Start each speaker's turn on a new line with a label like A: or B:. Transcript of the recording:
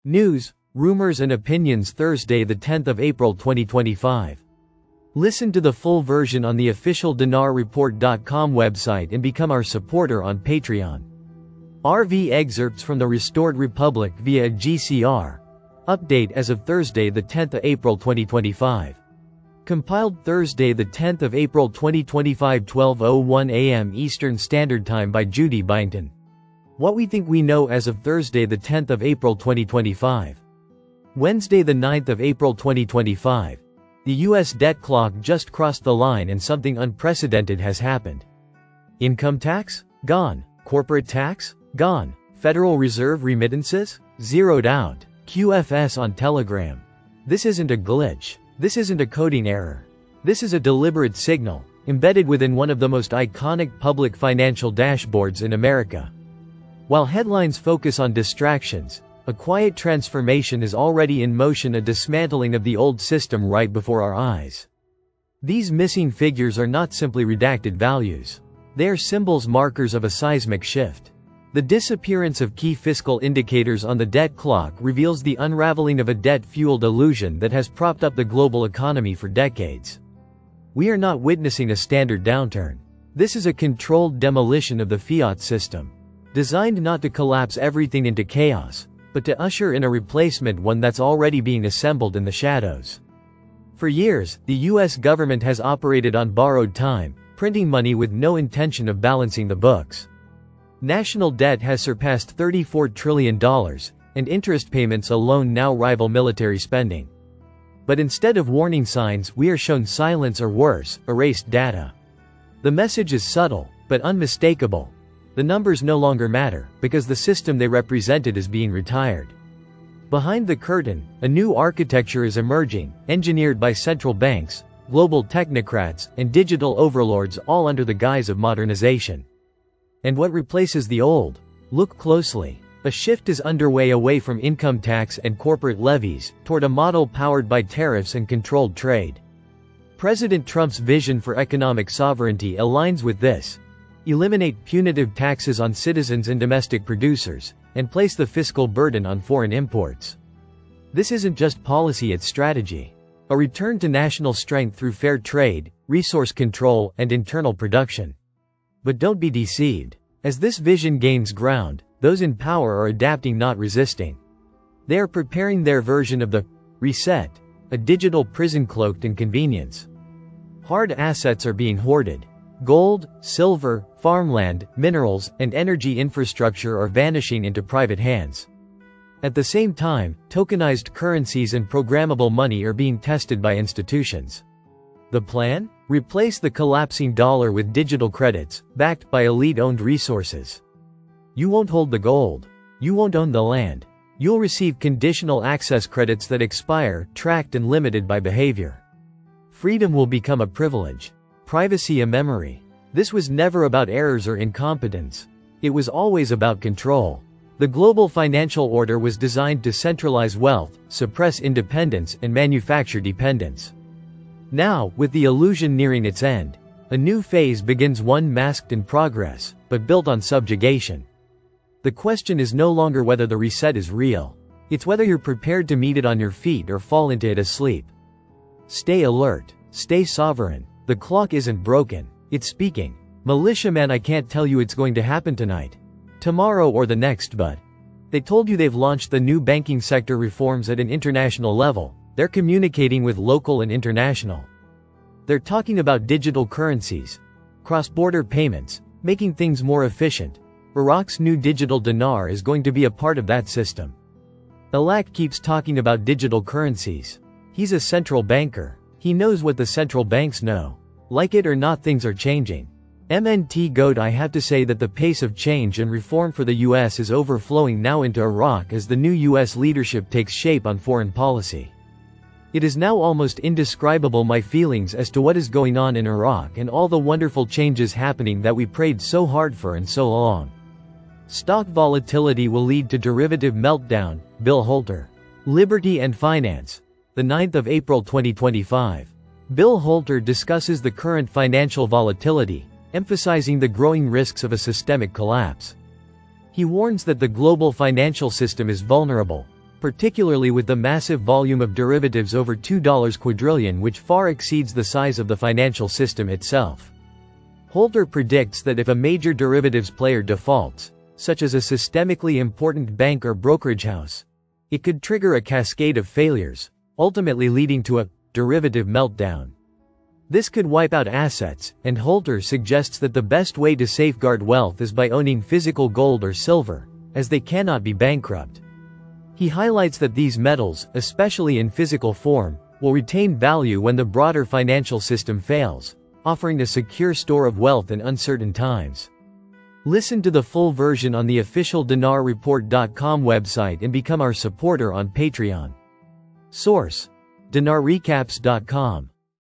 A: News, rumors and opinions Thursday the 10th of April 2025. Listen to the full version on the official dinarreport.com website and become our supporter on Patreon. RV excerpts from the Restored Republic via a GCR. Update as of Thursday the 10th of April 2025. Compiled Thursday the 10th of April 2025 12:01 a.m. Eastern Standard Time by Judy Byington. What we think we know as of Thursday the 10th of April 2025. Wednesday the 9th of April 2025. The US debt clock just crossed the line and something unprecedented has happened. Income tax? Gone. Corporate tax? Gone. Federal Reserve remittances? Zeroed out. QFS on Telegram. This isn't a glitch. This isn't a coding error. This is a deliberate signal, embedded within one of the most iconic public financial dashboards in America. While headlines focus on distractions, a quiet transformation is already in motion, a dismantling of the old system right before our eyes. These missing figures are not simply redacted values. They are symbols, markers of a seismic shift. The disappearance of key fiscal indicators on the debt clock reveals the unraveling of a debt-fueled illusion that has propped up the global economy for decades. We are not witnessing a standard downturn. This is a controlled demolition of the fiat system, designed not to collapse everything into chaos, but to usher in a replacement, one that's already being assembled in the shadows. For years, the US government has operated on borrowed time, printing money with no intention of balancing the books. National debt has surpassed $34 trillion, and interest payments alone now rival military spending. But instead of warning signs, we are shown silence, or worse, erased data. The message is subtle, but unmistakable. The numbers no longer matter, because the system they represented is being retired. Behind the curtain, a new architecture is emerging, engineered by central banks, global technocrats, and digital overlords, all under the guise of modernization. And what replaces the old? Look closely. A shift is underway away from income tax and corporate levies, toward a model powered by tariffs and controlled trade. President Trump's vision for economic sovereignty aligns with this. Eliminate punitive taxes on citizens and domestic producers, and place the fiscal burden on foreign imports. This isn't just policy, it's strategy. A return to national strength through fair trade, resource control, and internal production. But don't be deceived. As this vision gains ground, those in power are adapting, not resisting. They are preparing their version of the reset, a digital prison cloaked in convenience. Hard assets are being hoarded. Gold, silver, farmland, minerals, and energy infrastructure are vanishing into private hands. At the same time, tokenized currencies and programmable money are being tested by institutions. The plan? Replace the collapsing dollar with digital credits, backed by elite-owned resources. You won't hold the gold. You won't own the land. You'll receive conditional access credits that expire, tracked and limited by behavior. Freedom will become a privilege. Privacy a memory. This was never about errors or incompetence. It was always about control. The global financial order was designed to centralize wealth, suppress independence, and manufacture dependence. Now, with the illusion nearing its end, a new phase begins, one masked in progress, but built on subjugation. The question is no longer whether the reset is real. It's whether you're prepared to meet it on your feet or fall into it asleep. Stay alert. Stay sovereign. The clock isn't broken. It's speaking. Militiaman, I can't tell you it's going to happen tonight, tomorrow, or the next, but they told you they've launched the new banking sector reforms at an international level. They're communicating with local and international. They're talking about digital currencies, cross-border payments, making things more efficient. Iraq's new digital dinar is going to be a part of that system. Alak keeps talking about digital currencies. He's a central banker. He knows what the central banks know. Like it or not, things are changing. MNT Goat, I have to say that the pace of change and reform for the US is overflowing now into Iraq as the new US leadership takes shape on foreign policy. It is now almost indescribable, my feelings as to what is going on in Iraq and all the wonderful changes happening that we prayed so hard for and so long. Stock volatility will lead to derivative meltdown, Bill Holter. Liberty and Finance. The 9th of April 2025. Bill Holter discusses the current financial volatility, emphasizing the growing risks of a systemic collapse. He warns that the global financial system is vulnerable, particularly with the massive volume of derivatives over $2 quadrillion, which far exceeds the size of the financial system itself. Holter predicts that if a major derivatives player defaults, such as a systemically important bank or brokerage house, it could trigger a cascade of failures, ultimately leading to a derivative meltdown. This could wipe out assets, and Holter suggests that the best way to safeguard wealth is by owning physical gold or silver, as they cannot be bankrupt. He highlights that these metals, especially in physical form, will retain value when the broader financial system fails, offering a secure store of wealth in uncertain times. Listen to the full version on the official dinarreport.com website and become our supporter on Patreon. Source: dinarrecaps.com